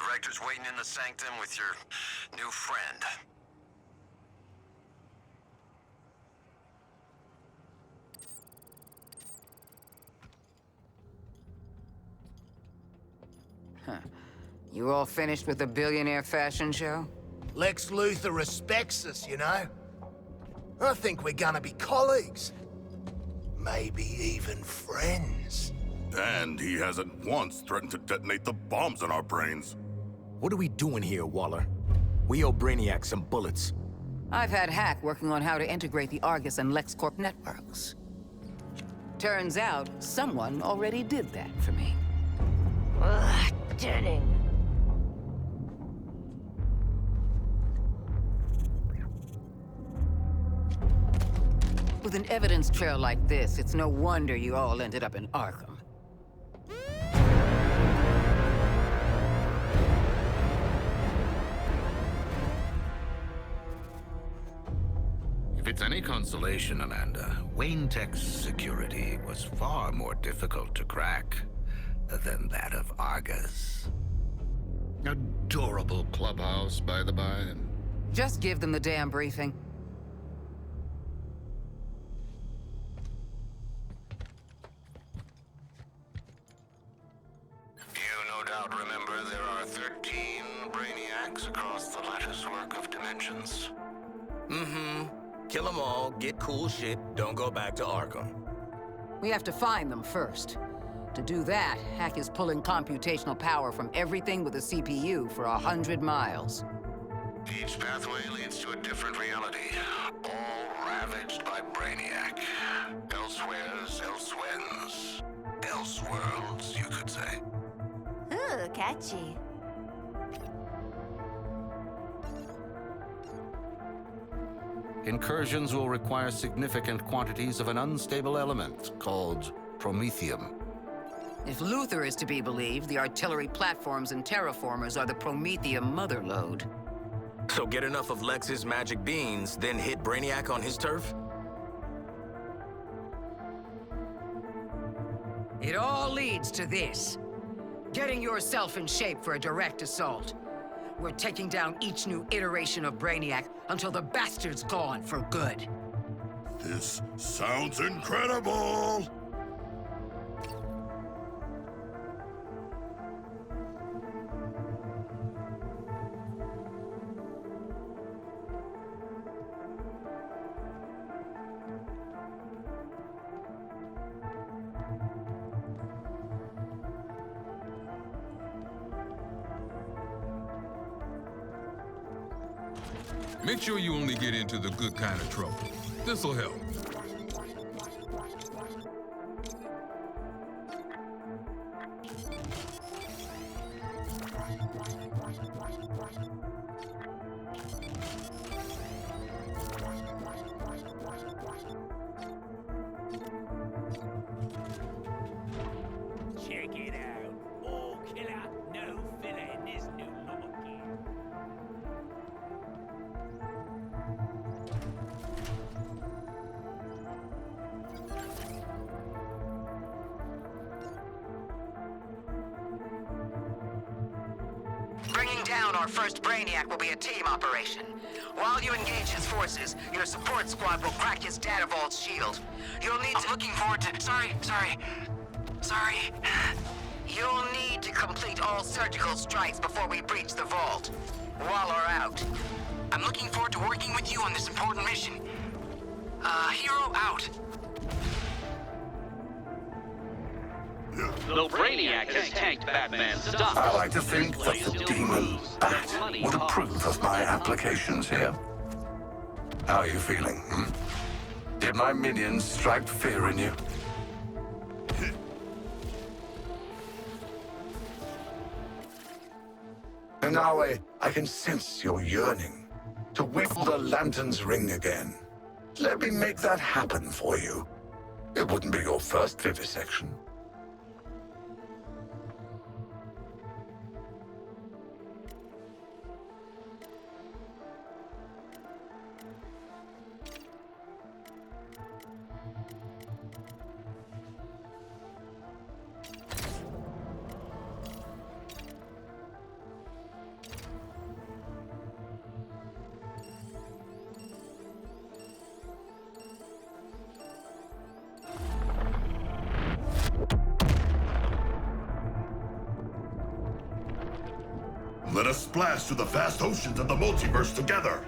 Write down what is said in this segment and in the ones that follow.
director's waiting in the sanctum with your new friend. You all finished with the billionaire fashion show? Lex Luthor respects us, you know? I think we're gonna be colleagues. Maybe even friends. And he hasn't once threatened to detonate the bombs in our brains. What are we doing here, Waller? We owe Brainiac some bullets. I've had Hack working on how to integrate the Argus and LexCorp networks. Turns out, someone already did that for me. Ugh, Denning. With an evidence trail like this, it's no wonder you all ended up in Arkham. If it's any consolation, Amanda, Wayne Tech's security was far more difficult to crack than that of Argus. Adorable clubhouse, by the by. Just give them the damn briefing. Remember, there are 13 Brainiacs across the latticework of dimensions. Mm-hmm. Kill them all, get cool shit, don't go back to Arkham. We have to find them first. To do that, Hack is pulling computational power from everything with a CPU for 100 miles. Each pathway leads to a different reality, all ravaged by Brainiac. Elsewheres, elsewhens, elseworlds, you could say. Ooh, catchy. Incursions will require significant quantities of an unstable element called promethium. If Luthor is to be believed, the artillery platforms and terraformers are the promethium motherlode. So get enough of Lex's magic beans, then hit Brainiac on his turf? It all leads to this. Getting yourself in shape for a direct assault. We're taking down each new iteration of Brainiac until the bastard's gone for good. This sounds incredible! Make sure you only get into the good kind of trouble. This'll help. Check it out. All killer, no filler in this new look gear. Bringing down our first Brainiac will be a team operation. While you engage his forces, your support squad will crack his data vault's shield. You'll need to... I'm looking forward to... Sorry. You'll need to complete all surgical strikes before we breach the vault. Waller out. I'm looking forward to working with you on this important mission. Hero out. Though Brainiac has tanked Batman's stuff, I like to think that the demon Bat would approve of my applications here. How are you feeling? Did my minions strike fear in you? And now I can sense your yearning to wield the lantern's ring again. Let me make that happen for you. It wouldn't be your first vivisection. Let us splash to the vast oceans of the multiverse together.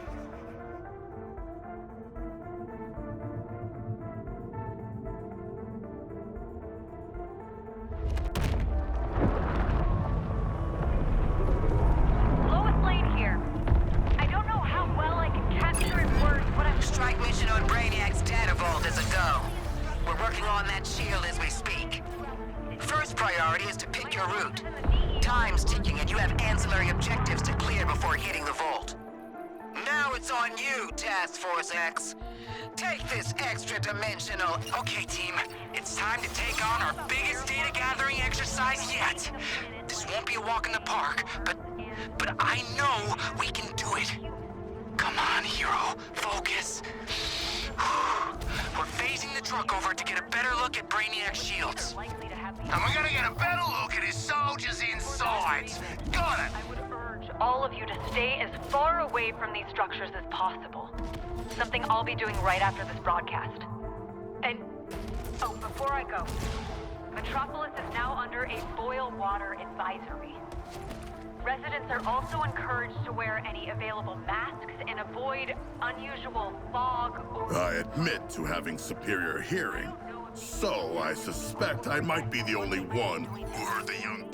Take this extra-dimensional... Okay, team. It's time to take on our biggest data gathering exercise yet. This won't be a walk in the park, but I know we can do it. Come on, hero. Focus. We're phasing the truck over to get a better look at Brainiac's shields. And we're gonna get a better look at his soldiers' insides. Got it! I would urge all of you to stay as far away from these structures as possible. Something I'll be doing right after this broadcast. And, oh, before I go, Metropolis is now under a boil water advisory. Residents are also encouraged to wear any available masks and avoid unusual fog or... I admit to having superior hearing, so I suspect I might be the only one who heard the young...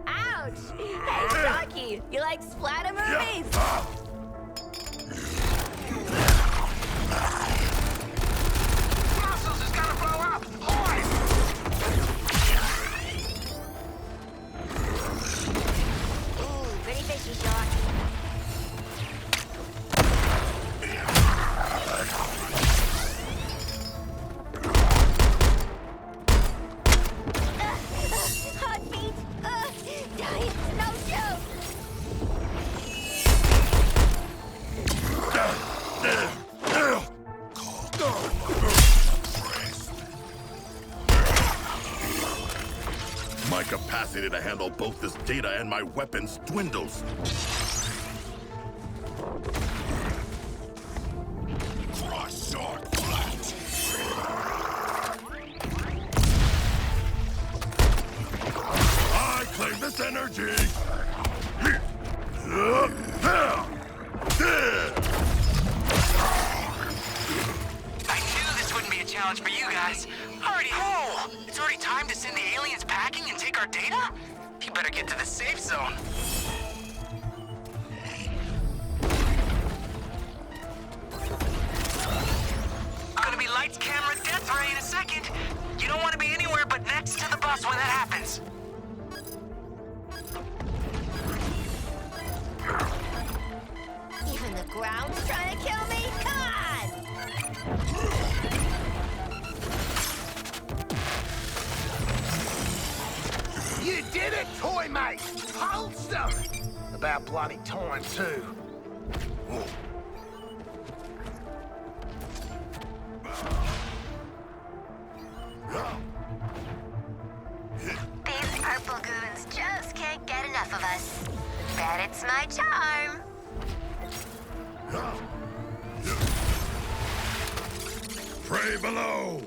Ouch! Hey, Rocky, you like splatter movies? Muscles is gonna blow up! Oi! Ooh, pretty fishy shot. My capacity to handle both this data and my weapons dwindles. Cross your flat. I claim this energy. I knew this wouldn't be a challenge for you guys. It's already time to send the aliens packing and take our data? You better get to the safe zone. Gonna be lights, camera, death ray in a second. You don't want to be anywhere but next to the bus when that happens. Even the ground's trying to kill me? Come on! You did it, toy mate! Wholesome! About bloody time, too. These purple goons just can't get enough of us. Bet it's my charm. Pray below.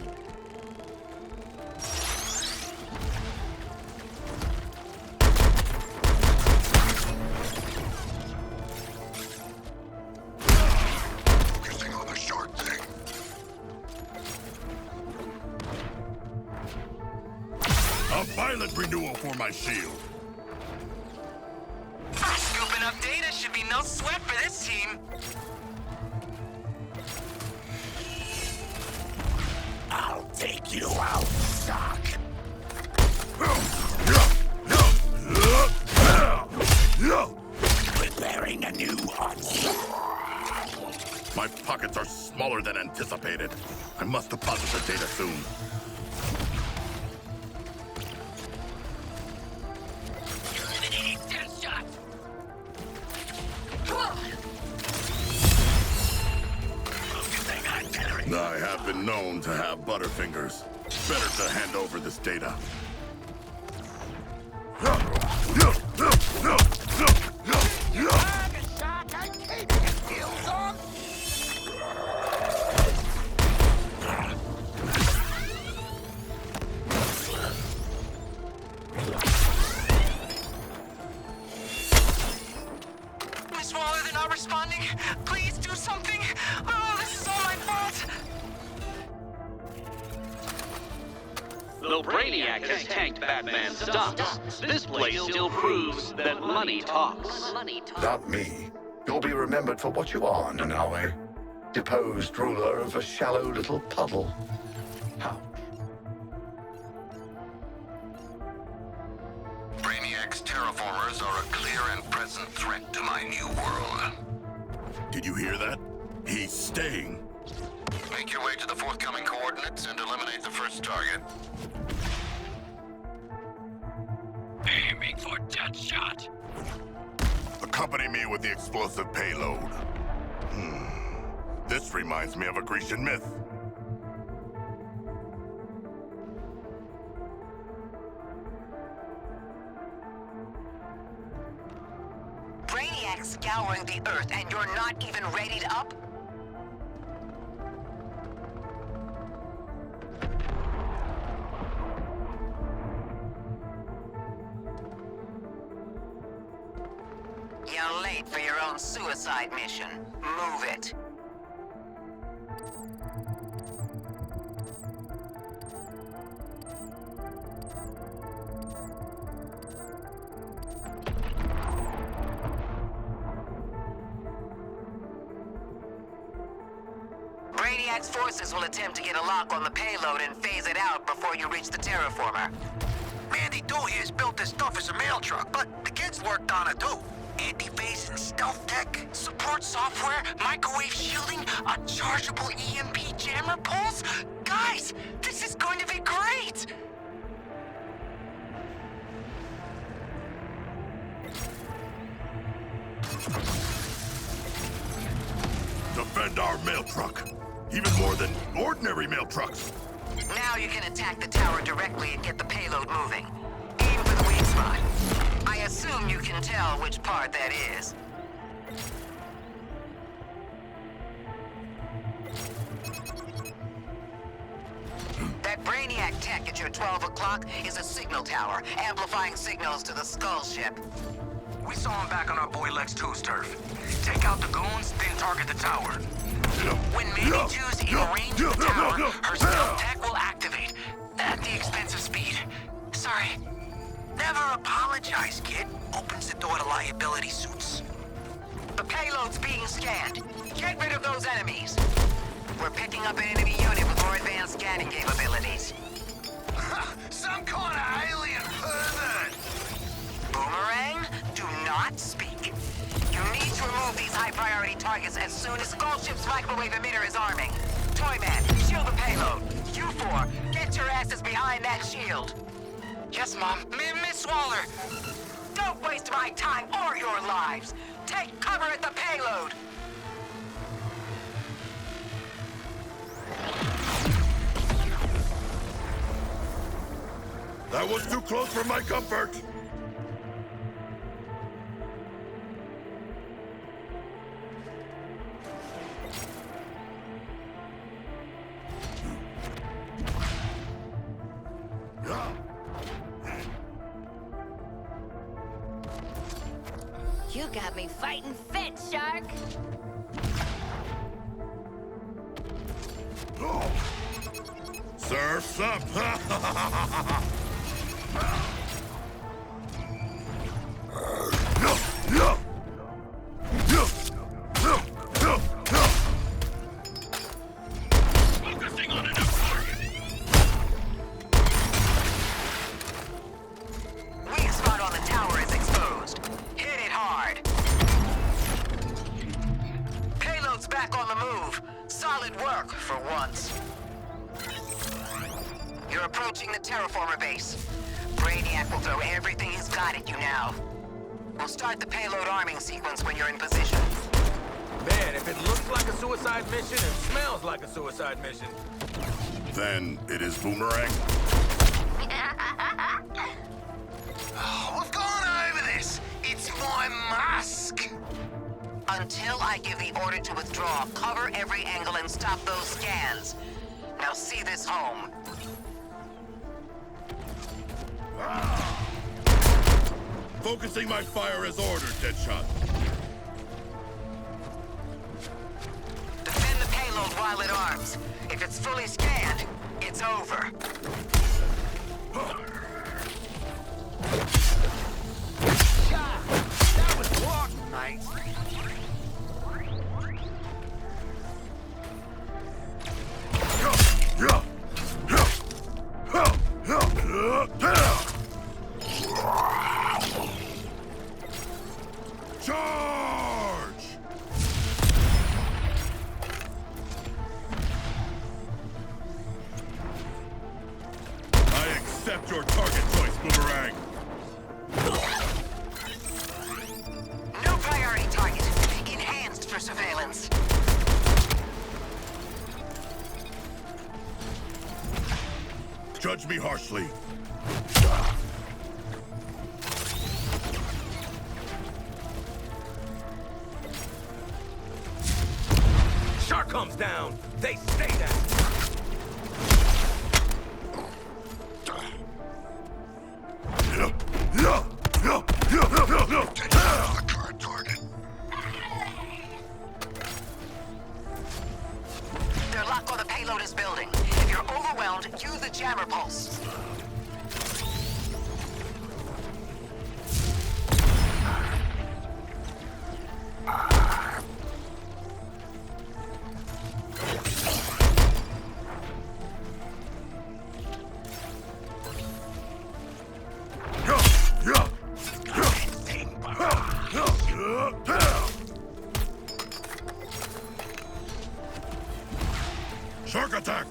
Focusing on the short thing. A violent renewal for my shield. Scooping up data should be no sweat for this team. I'll take you out, Sock. Preparing a new onslaught. My pockets are smaller than anticipated. I must deposit the data soon. I have been known to have butterfingers. Better to hand over this data. Miss Waller, they're not responding. Please do something. Oh, this is all my fault. Though Brainiac has tanked Batman's stocks, this place still proves that money talks. Not me. You'll be remembered for what you are, Nanawe. Deposed ruler of a shallow little puddle. How? Brainiac's terraformers are a clear and present threat to my new world. Did you hear that? He's staying. Make your way to the forthcoming coordinates and eliminate the first target. Aiming for Deadshot. Accompany me with the explosive payload. This reminds me of a Grecian myth. Brainiac's scouring the Earth, and you're not even rated up? You're late for your own suicide mission. Move it. Brainiac's forces will attempt to get a lock on the payload and phase it out before you reach the terraformer. Mandy Doyer's built this stuff as a mail truck, but the kids worked on it too. Anti-phase and stealth tech, Support software, microwave shielding, a chargeable EMP jammer pulse? Guys, this is going to be great! Defend our mail truck. Even more than ordinary mail trucks. Now you can attack the tower directly and get the payload moving. Aim for the weak spot. I assume you can tell which part that is. That Brainiac tech at your 12 o'clock is a signal tower, amplifying signals to the Skull ship. we saw him back on our boy Lex 2's turf. Take out the goons, then target the tower. When Mandy 2's in range of the tower, her stealth tech will activate. At the expense of speed. Sorry. Never apologize, kid. Opens the door to liability suits. The payload's being scanned. Get rid of those enemies. We're picking up an enemy unit with more advanced scanning capabilities. Some kind of alien pervert. Boomerang, do not speak. You need to remove these high-priority targets as soon as Skull Ship's microwave emitter is arming. Toyman, shield the payload. You four, get your asses behind that shield. Yes, Mom. Miss Waller. Don't waste my time or your lives. Take cover at the payload. That was too close for my comfort! You got me fighting fit, Shark! Surf's up! Focusing on enough target. Weak spot on the tower is exposed. Hit it hard. Payload's back on the move. Solid work for once. You're approaching the terraformer base. Brainiac will throw everything he's got at you now. We'll start the payload arming sequence when you're in position. Man, if it looks like a suicide mission and smells like a suicide mission. Then it is Boomerang. We've gone over this. It's my mask. Until I give the order to withdraw, cover every angle and stop those scans. Now see this home. Focusing my fire as ordered, Deadshot. Defend the payload while it arms. If it's fully scanned, it's over. That was rotten, mate. Charge! I accept your target choice, Boomerang. No priority target. Enhanced for surveillance. Judge me harshly. Shark comes down. They stay down. They're locked while the payload is building. If you're overwhelmed, use the jammer pulse. Shark attack!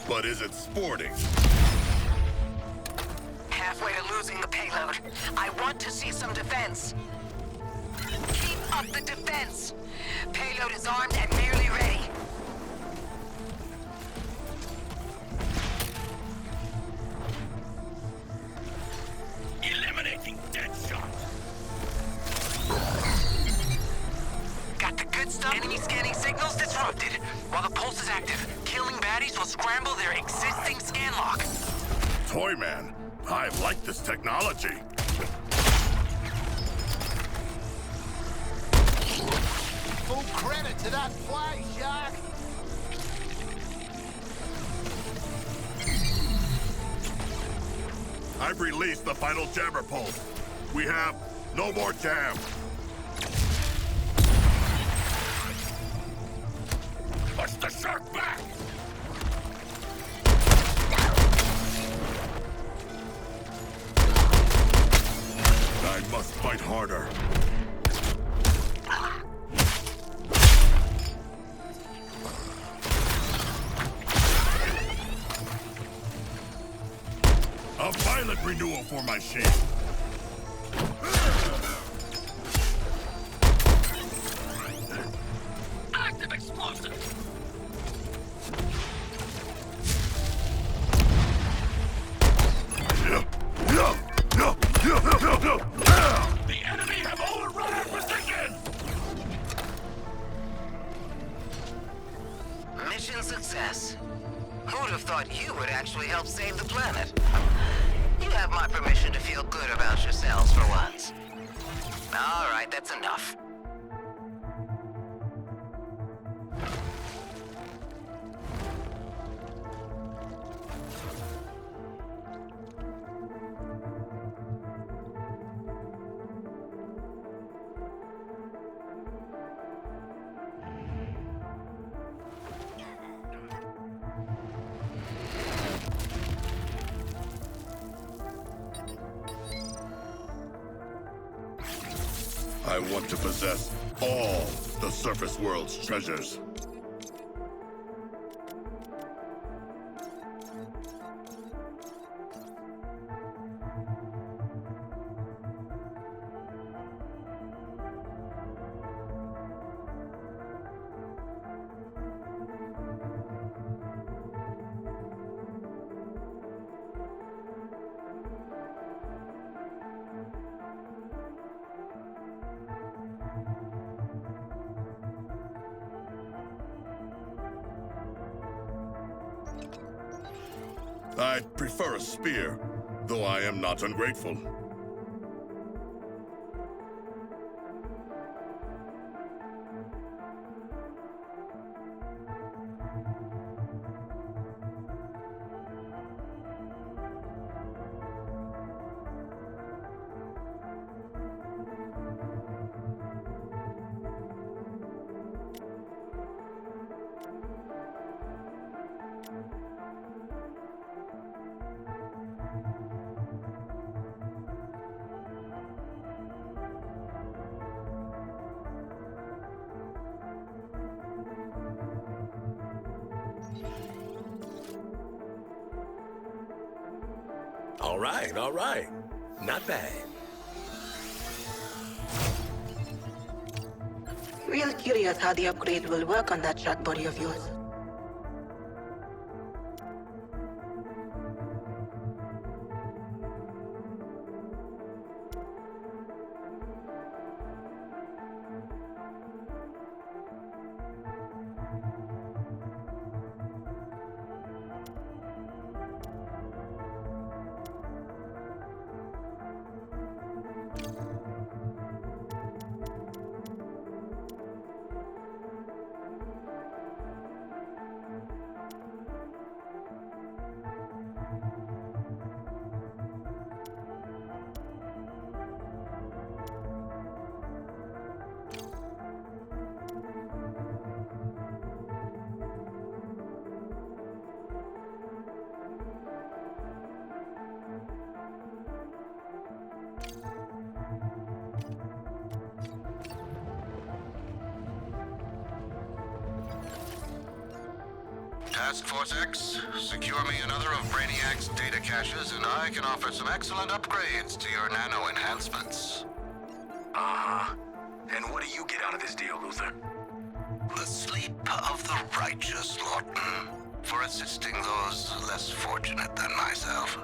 But is it sporting? Halfway to losing the payload. I want to see some defense. Keep up the defense. Payload is armed and nearly ready. Eliminating Deadshot. Got the good stuff. Enemy scanning signals disrupted. While the pulse is active, killing baddies will scramble their existing scan lock. Toyman, I like this technology. Full credit to that play, Shark. I've released the final jammer pulse. We have no more jam. Push the shark back. I must fight harder. A violent renewal for my shield. Active explosive. The enemy have overrun our position. Mission success. Who'd have thought you would actually help save the planet? You have my permission to feel good about yourselves for once. All right, that's enough. I want to possess all the surface world's treasures. I'd prefer a spear, though I am not ungrateful. All right. Not bad. Real curious how the upgrade will work on that shark body of yours. Task Force X, secure me another of Brainiac's data caches, and I can offer some excellent upgrades to your nano enhancements. Uh-huh. And what do you get out of this deal, Luther? The sleep of the righteous, Lawton, for assisting those less fortunate than myself.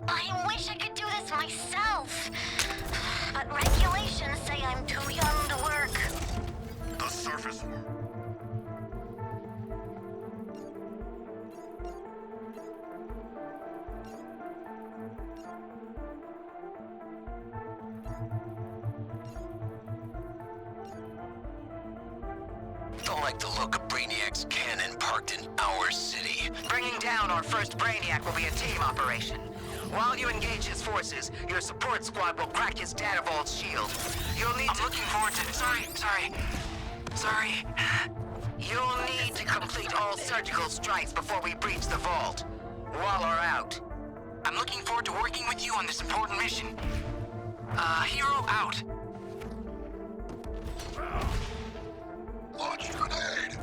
I wish I could do this myself. But regulations say I'm too young to work. The surface work. Don't like the look of Brainiac's cannon parked in our city. Bringing down our first Brainiac will be a team operation. While you engage his forces, your support squad will crack his data vault's shield. You'll need to... I'm looking forward to... Sorry. You'll need to complete all surgical strikes before we breach the vault. Waller out. I'm looking forward to working with you on this important mission. Hero out. Launch grenade!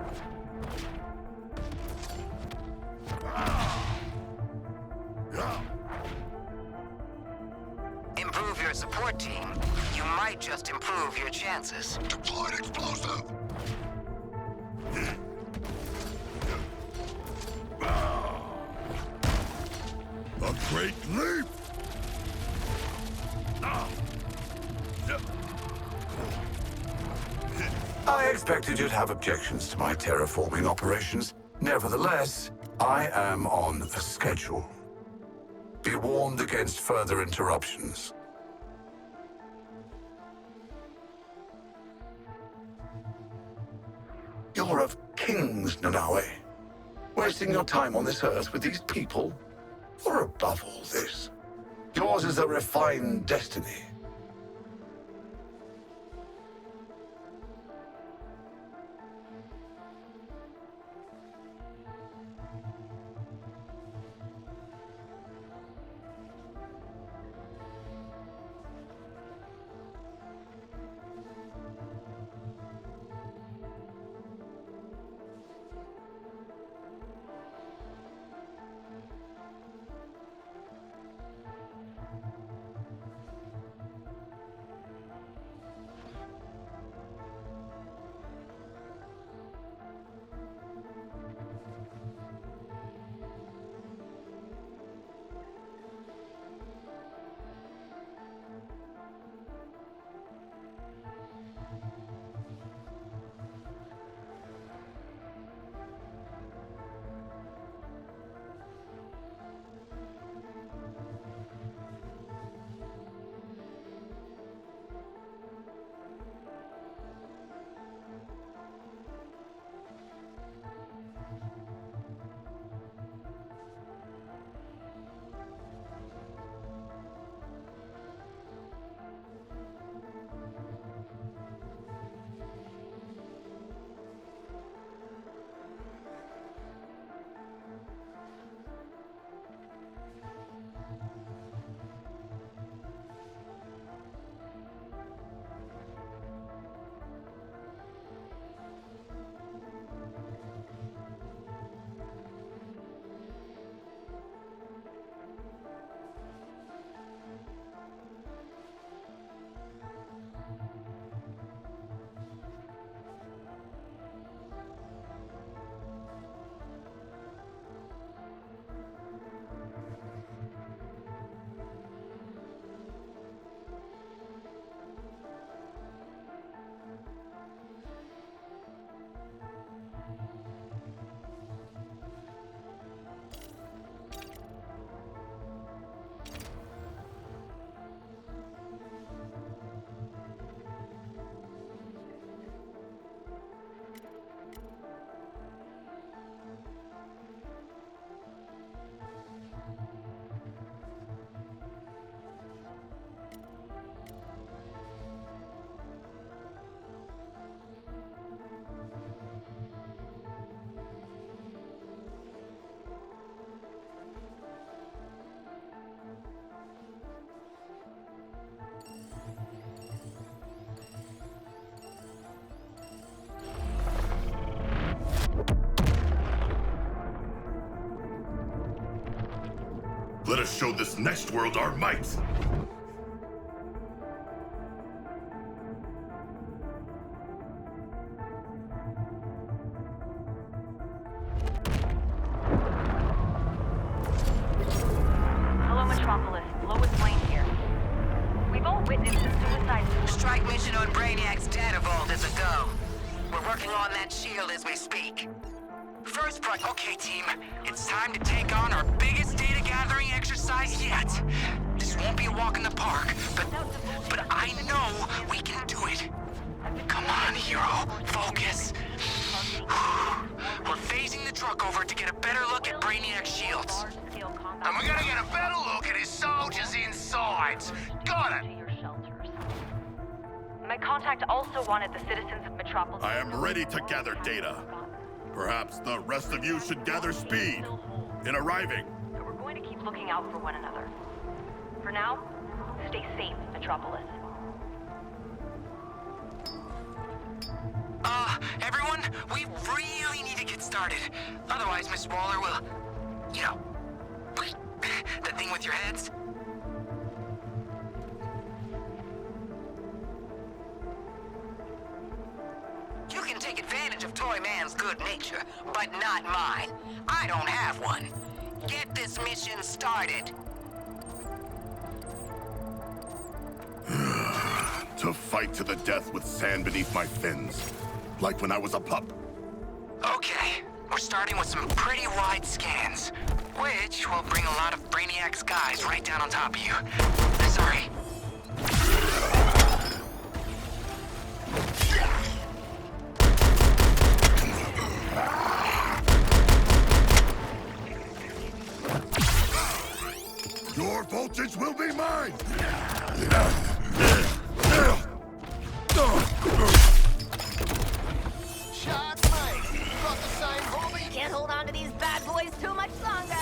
Improve your support team. You might just improve your chances. Deployed explosive. A great leap! I expected you'd have objections to my terraforming operations. Nevertheless, I am on a schedule. Be warned against further interruptions. You're of kings, Nanaue. Wasting your time on this earth with these people? Or above all this, yours is a refined destiny. show this next world our might. Hello, Metropolis. Lois Lane here. We've all witnessed a suicide. Strike mission on Brainiac's data vault is a go. We're working on that shield as we speak. First okay, team. It's time to take on our biggest data gathering exercise yet. This won't be a walk in the park, but I know we can do it. Come on, hero. Focus. We're phasing the truck over to get a better look at Brainiac's shields. And we're gonna get a better look at his soldiers' insides. Got it! My contact also wanted the citizens of Metropolis. I am ready to gather data. Perhaps the rest of you should gather speed in arriving. But we're going to keep looking out for one another. For now, stay safe, Metropolis. Everyone, we really need to get started. Otherwise, Miss Waller will, you know, the thing with your heads. You can take advantage of Toy Man's good nature, but not mine. I don't have one. Get this mission started. To fight to the death with sand beneath my fins. Like when I was a pup. Okay, we're starting with some pretty wide scans, which will bring a lot of Brainiac's guys right down on top of you. Sorry. Your voltage will be mine! Shark, mate. You got the same hobby? Can't hold on to these bad boys too much longer.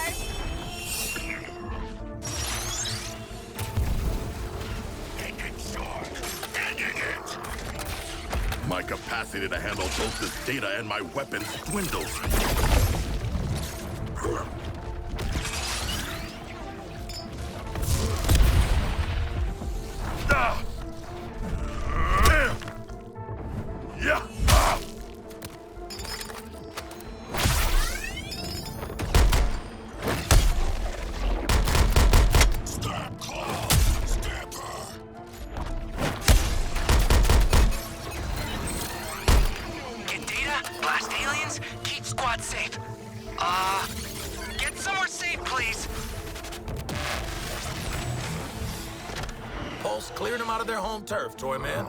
My capacity to handle both this data and my weapons dwindles. Get data, blast aliens, keep squad safe. Get somewhere safe, please. Pulse cleared them out of their home turf, Toy Man.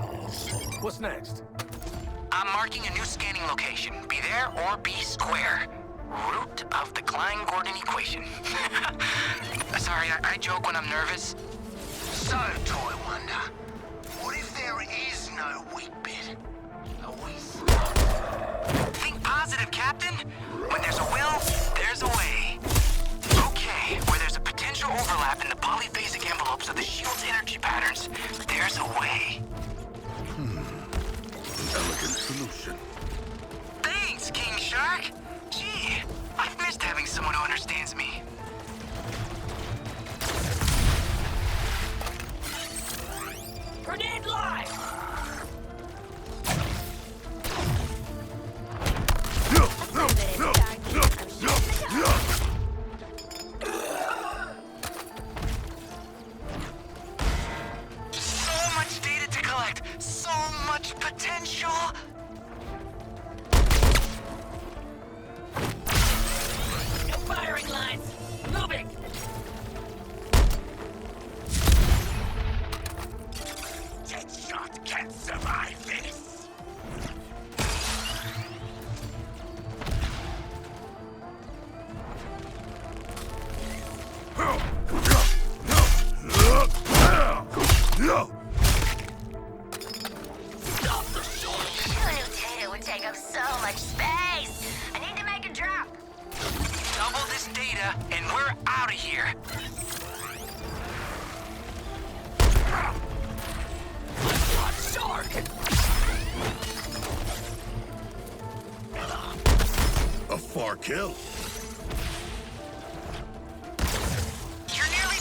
What's next? I'm marking a new scanning location. Be there or be square. Root of the Klein-Gordon equation. Sorry, I joke when I'm nervous. So, Toy Wonder, what if there is no weak bit? Are we... Think positive, Captain. When there's a will, there's a way. Okay, where there's a potential overlap in the polyphasic envelopes of the shield's energy patterns, there's a way. An elegant solution. Thanks, King Shark. Gee, I've missed having someone who understands me. Grenade live! So much data to collect, so much potential. No firing lines! Moving! Deadshot can't survive this. New data would take up so much space. I need to make a drop. Double this data, and we're out of here. Shark! A far kill. You're nearly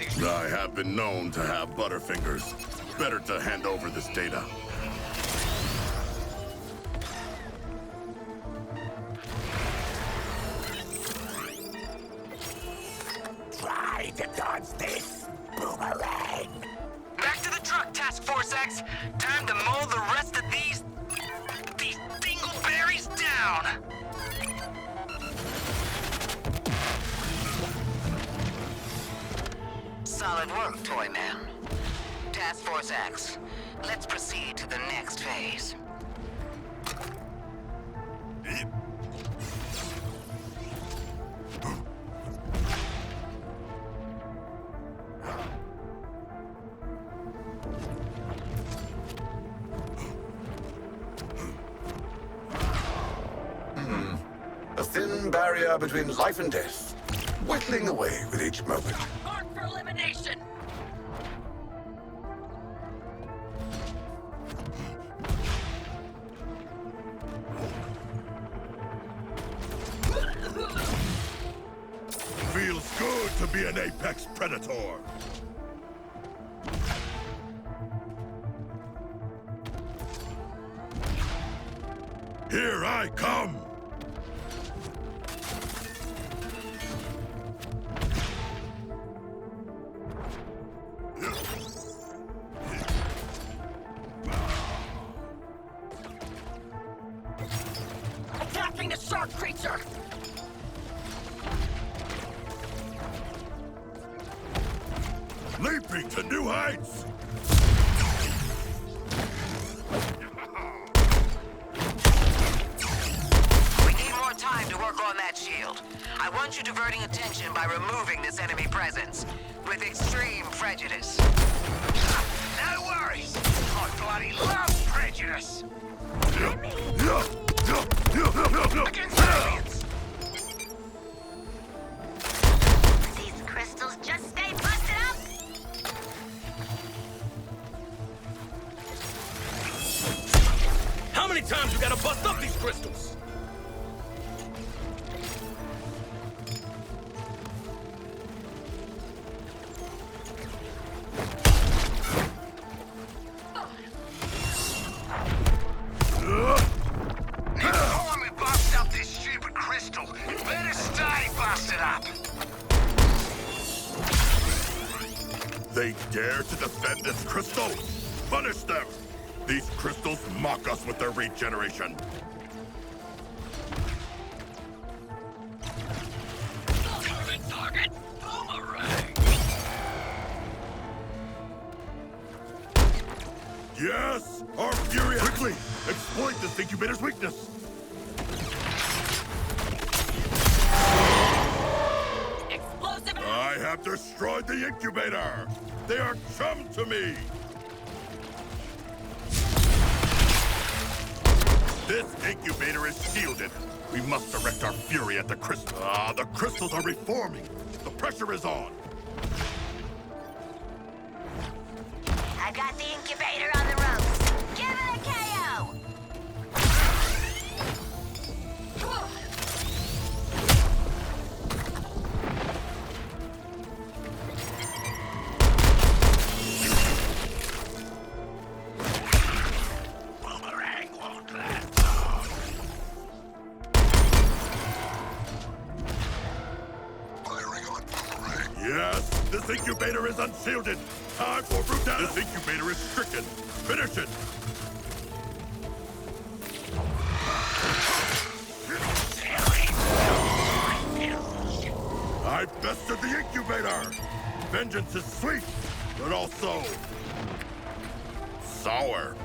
I have been known to have butterfingers. Better to hand over this data. Try to dodge this, boomerang. Back to the truck, Task Force X. Time to mow the rest of these dingleberries down. Solid work, Toy Man. Task Force X, let's proceed to the next phase. A thin barrier between life and death, whittling away with each moment. Mark for elimination! Feels good to be an apex predator. Here I come! Attacking the shark creature! Leaping to new heights! We need more time to work on that shield. I want you diverting attention by removing this enemy presence with extreme prejudice. No worries. I bloody love prejudice. Against aliens. These crystals just stay busted up! How many times you gotta bust up these crystals? Before we bust up this stupid crystal, it better stay busted up. They dare to defend this crystal? Punish them! These crystals mock us with their regeneration. Target! Boomerang! Yes! Our fury! Quickly! Exploit this incubator's weakness! Explosive! I have destroyed the incubator! They are chum to me! This incubator is shielded. We must direct our fury at the crystal. The crystals are reforming. The pressure is on. I got the incubator on the ropes. Give it a KO! Boomerang won't last. Firing on boomerang. Yes, this incubator is unshielded. Time for brutality. This incubator is stricken. Finish it. I bested the incubator. Vengeance is sweet, but also sour.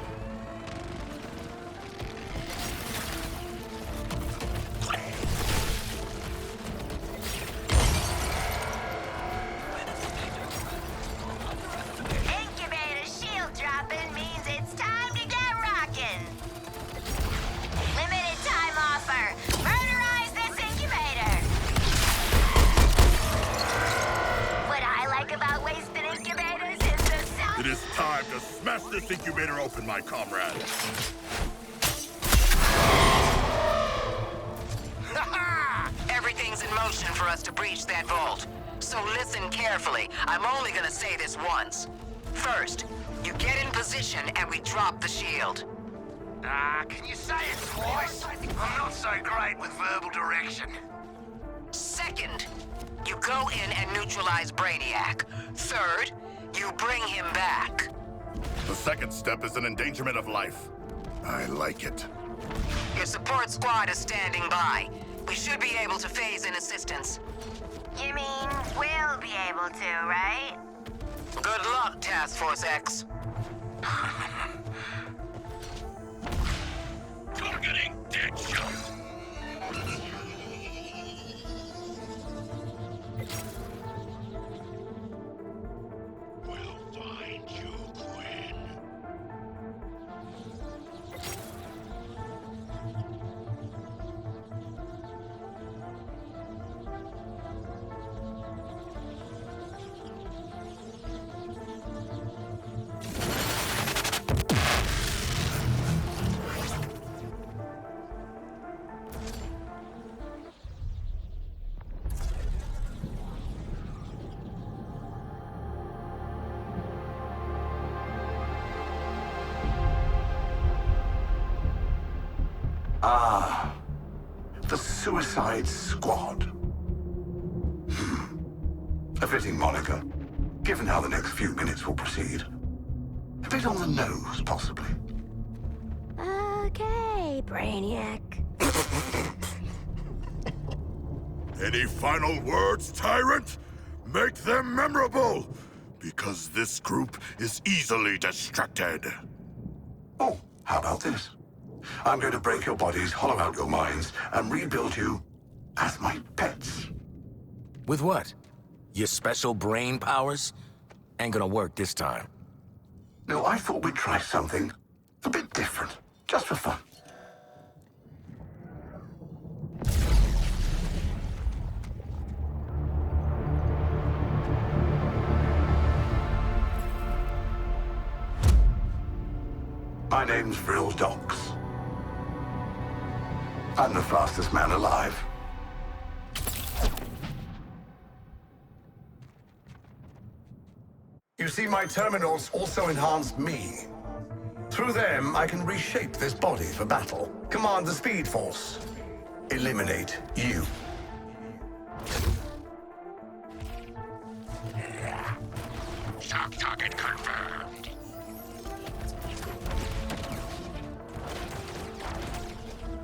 Incubator shield dropping means it's time to get rockin'. Limited time offer. Murderize this incubator. What I like about wasted incubators is the sound. It is time to smash this incubator open, my comrade. Everything's in motion for us to breach that vault. So listen carefully. I'm only gonna say this once. First, you get in position and we drop the shield. Can you say it twice? I'm not so great with verbal direction. Second, you go in and neutralize Brainiac. Third, you bring him back. The second step is an endangerment of life. I like it. Your support squad is standing by. We should be able to phase in assistance. You mean we'll be able to, right? Good luck, Task Force X. Targeting dead shot. We'll find you, Quinn. Ah, the Suicide Squad. A fitting moniker, given how the next few minutes will proceed. A bit on the nose, possibly. Okay, Brainiac. Any final words, Tyrant? Make them memorable! Because this group is easily distracted. Oh, how about this? I'm going to break your bodies, hollow out your minds, and rebuild you as my pets. With what? Your special brain powers? Ain't gonna work this time. No, I thought we'd try something a bit different, just for fun. My name's Vril Dox. I'm the fastest man alive. You see, my terminals also enhance me. Through them, I can reshape this body for battle, command the Speed Force, eliminate you. Shock target confirmed.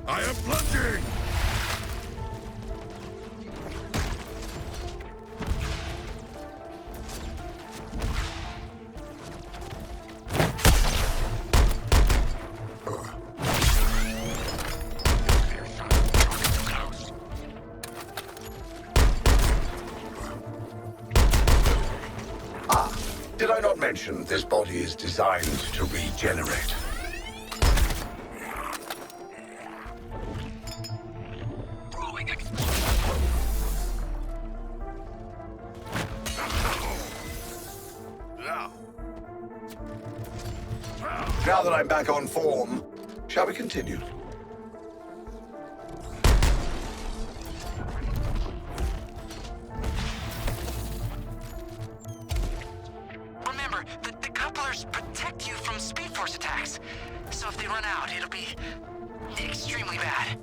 I am plunging! Did I not mention this body is designed to regenerate? Now that I'm back on form, shall we continue? Remember, the couplers protect you from Speed Force attacks. So if they run out, it'll be extremely bad.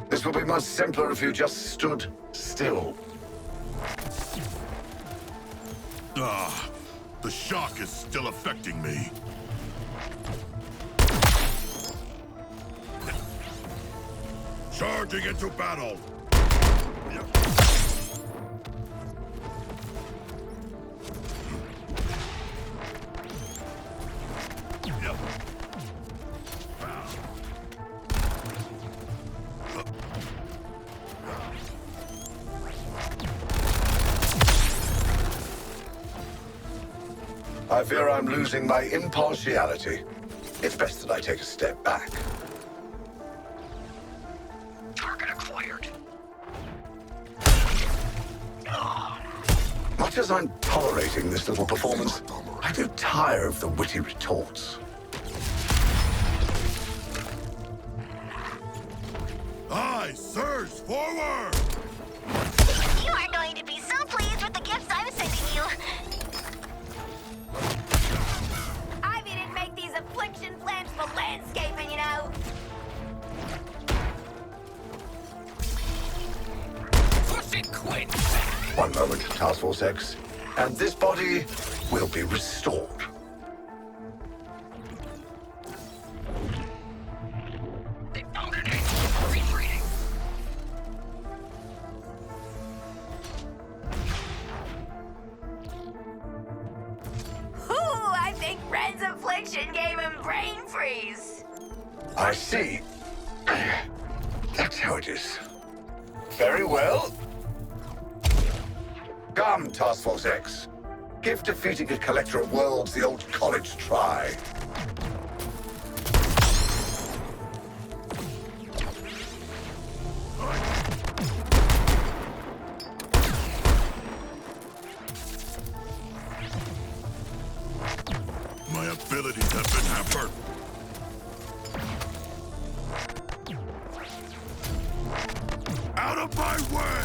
This would be much simpler if you just stood still. The shock is still affecting me. Charging into battle! I fear I'm losing my impartiality. It's best that I take a step back. Target acquired. Much as I'm tolerating this little performance, I do tire of the witty retorts. Aye, sirs, forward! You are going to be so pleased with the gift One moment, Task Force X. And this body will be restored. They found an ancient reading. I think Red's affliction gave him brain freeze. I see. That's how it is. Very well. Come, Task Force X. Give defeating a collector of worlds the old college try. My abilities have been hampered. Out of my way!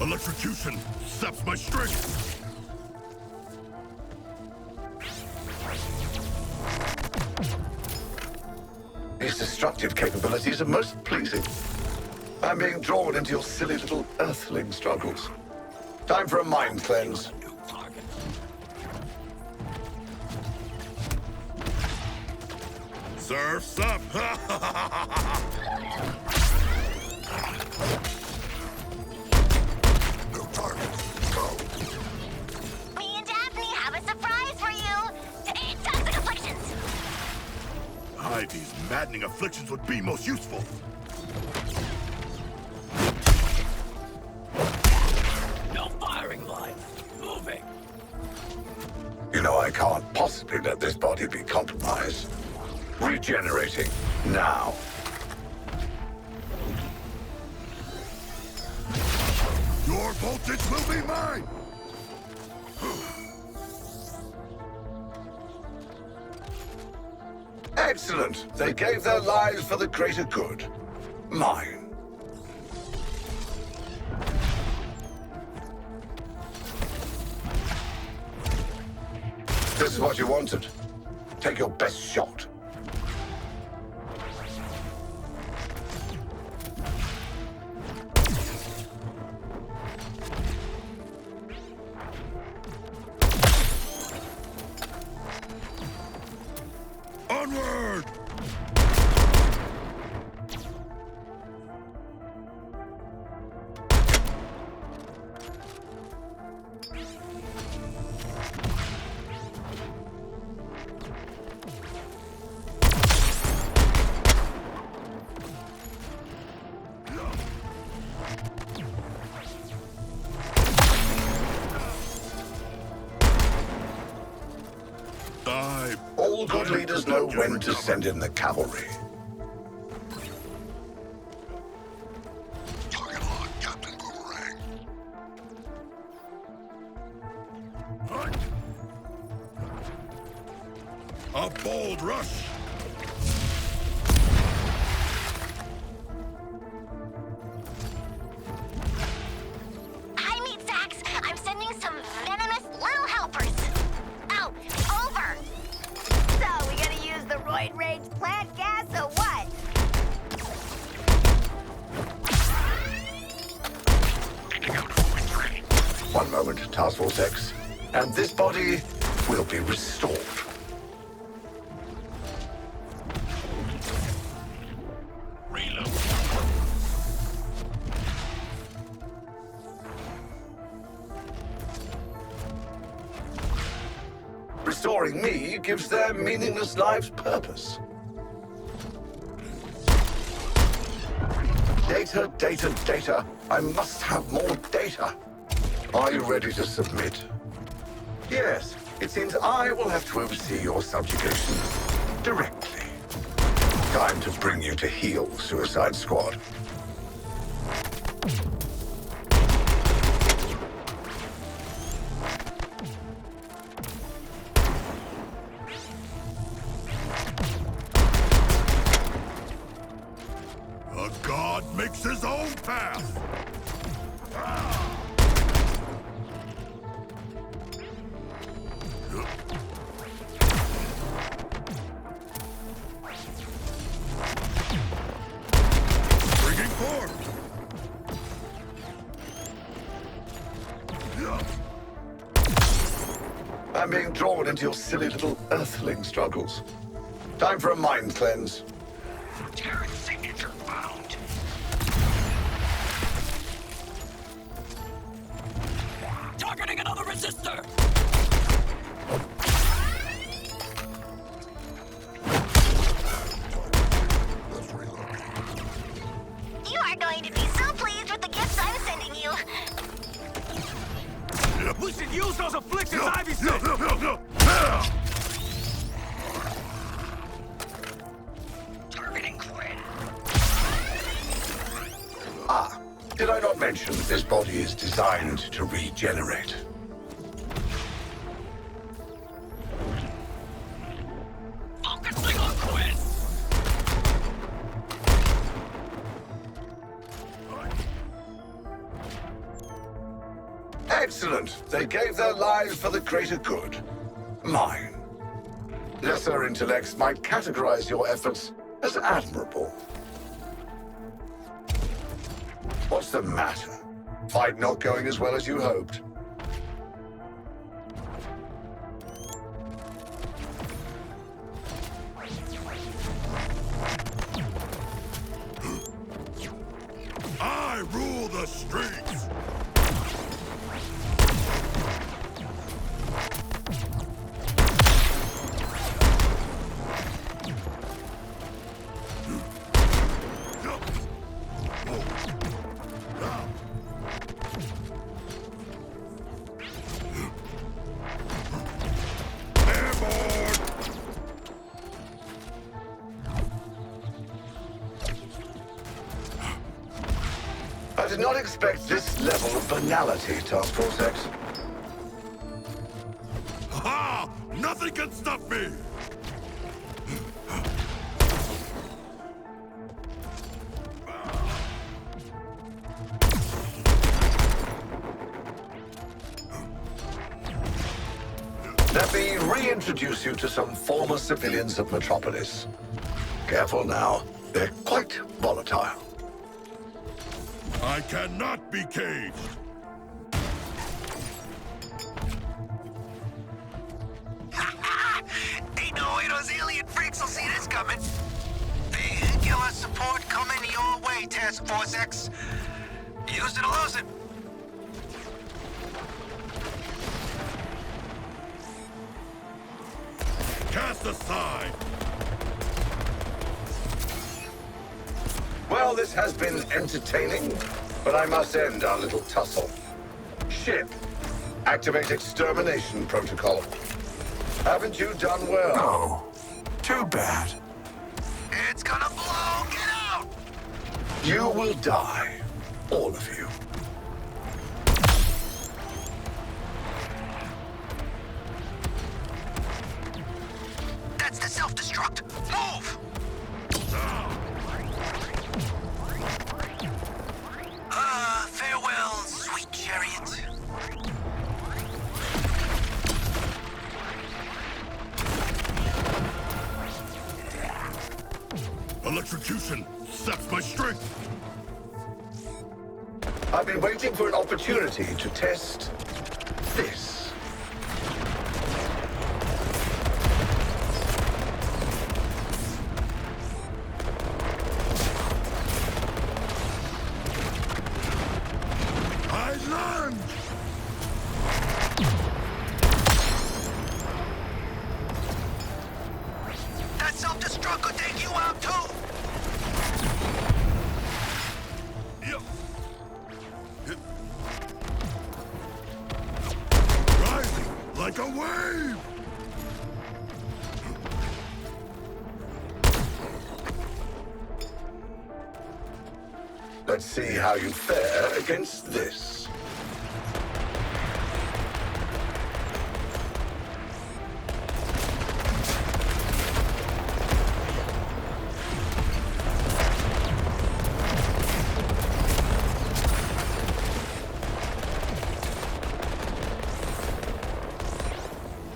Electrocution saps my strength. These destructive capabilities are most pleasing. I'm being drawn into your silly little earthling struggles. Time for a mind cleanse. Surf's up! Me and Daphne have a surprise for you. It's toxic afflictions. Ivy's maddening afflictions would be most useful. No firing line. Moving. You know I can't possibly let this body be compromised. Regenerating now. Your voltage will be mine! Excellent. They gave their lives for the greater good. Mine. This is what you wanted. Take your best shot. Onward! All good leaders know when to send in the cavalry. Target lock, Captain Boomerang. A bold rush! Hi, Meat Sacks. I'm sending some venomous little helpers. Oh, over. So, we gonna use the roid rage plant gas or what? One moment, Task Force X. And this body will be restored. Reload. Restoring me gives their meaningless lives purpose. Data, data, data. I must have more data. Are you ready to submit? Yes, it seems I will have to oversee your subjugation directly. Time to bring you to heel, Suicide Squad. A god makes his own path! into your silly little Earthling struggles. Time for a mind cleanse. Terran signature found. Targeting another resistor! You are going to be so pleased with the gifts I'm sending you. We should use those afflictions Ivy said! No! Targeting Quinn. Ah, did I not mention this body is designed to regenerate? Focusing on Quinn! Excellent. They gave their lives for the greater good. Mine. Lesser intellects might categorize your efforts as admirable. What's the matter? Fight not going as well as you hoped? I rule the streets! I did not expect this level of banality, Task Force X. Ha! Nothing can stop me! Let me reintroduce you to some former civilians of Metropolis. Careful now, they're quite volatile. I cannot be caged! Ain't no way those alien freaks will see this coming. Vehicular support coming your way, Task Force X. Use it or lose it. Cast aside! Well, this has been entertaining, but I must end our little tussle. Ship, activate extermination protocol. Haven't you done well? Oh, too bad. It's gonna blow. Get out! You will die, all of you. That's the self-destruct. Move! Farewell, sweet chariot. Electrocution saps my strength! I've been waiting for an opportunity to test this. That self-destruct could take you out too! Rising like a wave! Let's see how you fare against this.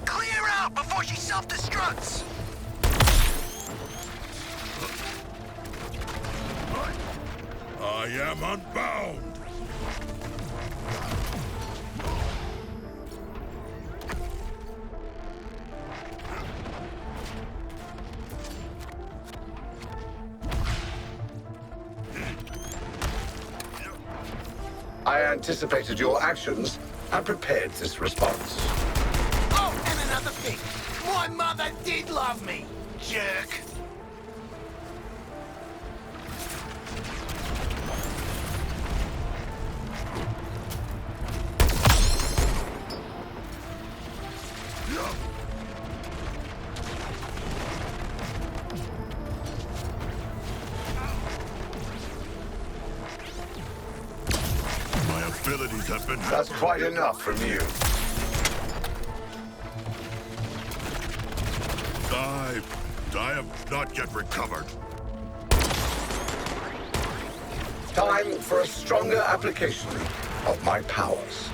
Clear out before she self-destructs! I am unbound! I anticipated your actions and prepared this response. Oh, and another thing. My mother did love me, jerk. My abilities have been... That's quite enough from you. I have not yet recovered. Time for a stronger application of my powers.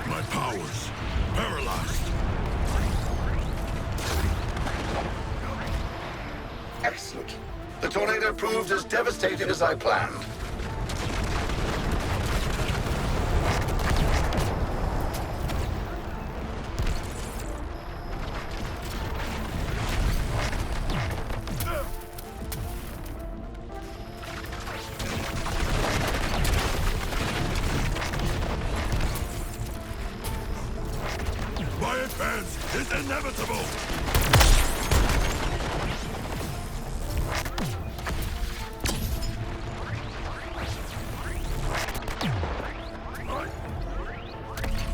My powers paralyzed. Excellent. The tornado proved as devastating as I planned. My advance is inevitable!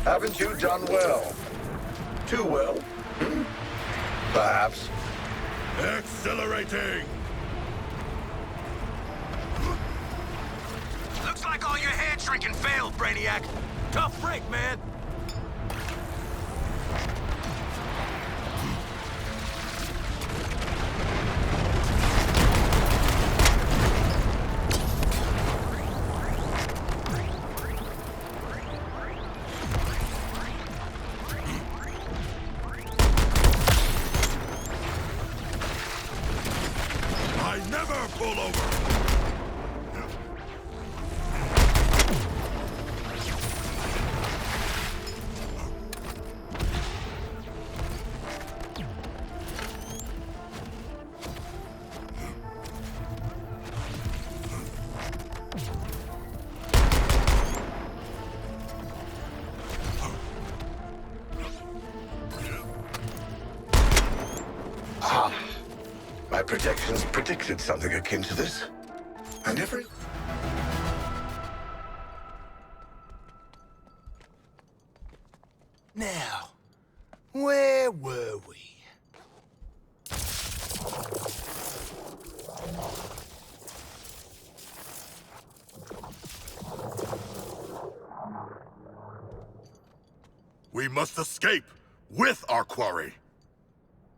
Haven't you done well? Too well? Hmm? Perhaps. Accelerating! Looks like all your hand shrinking failed, Brainiac. Tough break, man. I never pull over! My projections predicted something akin to this. And every... Now, where were we? We must escape with our quarry.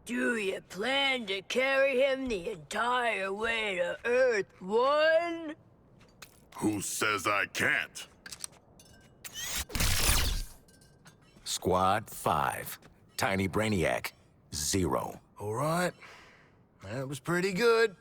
Do you plan to carry him the entire way to Earth 1? Who says I can't? Squad 5. Tiny Brainiac, 0. All right. That was pretty good.